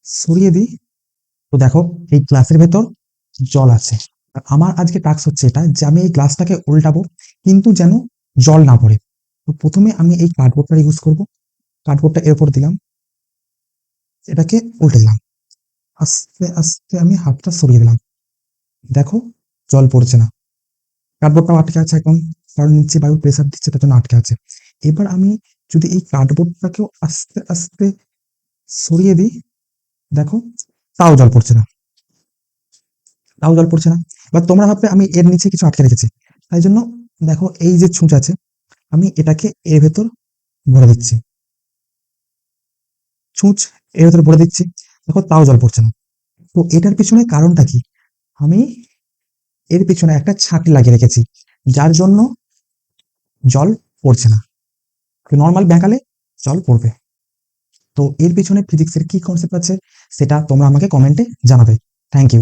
সরিয়ে দিই, তো দেখো এই গ্লাসের ভেতর জল আছে। আর আমার আজকে টাস্ক হচ্ছে এটা যে আমি এই গ্লাসটাকে উল্টাবো কিন্তু যেন জল না পড়ে। তো প্রথমে আমি এই কার্ডবোর্ডটা ইউজ করব। কার্ডবোর্ডটা এর উপর দিলাম, এটাকে উল্টে দিলাম, আস্তে আস্তে আমি হাতটা সরিয়ে দিলাম। দেখো জল পড়ছে না, কার্ডবোর্ডটাও আটকে আছে এখন, কারণ নিচে বায়ু প্রেসার দিচ্ছে তার জন্য আটকে আছে। এবার আমি যদি এই কার্ডবোর্ডটাকেও আস্তে আস্তে সরিয়ে দিই, দেখো তাও জল পড়ছে না, তাও জল পড়ছে না। এবার তোমরা ভাববে আমি এর নিচে কিছু আটকে রেখেছি, তাই জন্য দেখো এই যে ছুঁচ আছে, আমি এটাকে এর ভেতর ভরে দিচ্ছি, ছুঁচ এর ভেতর ভরে দিচ্ছি, দেখো তাও জল পড়ছে না। তো এটার পিছনে কারণটা কি? আমি এর পিছনে একটা ছাঁকি লাগিয়ে রেখেছি, যার জন্য জল পড়ছে না। নর্মাল ব্যাকালে জল পড়বে। তো এর পিছনে ফিজিক্সের কি কনসেপ্ট আছে সেটা তোমরা আমাকে কমেন্টে জানাবে। Thank you.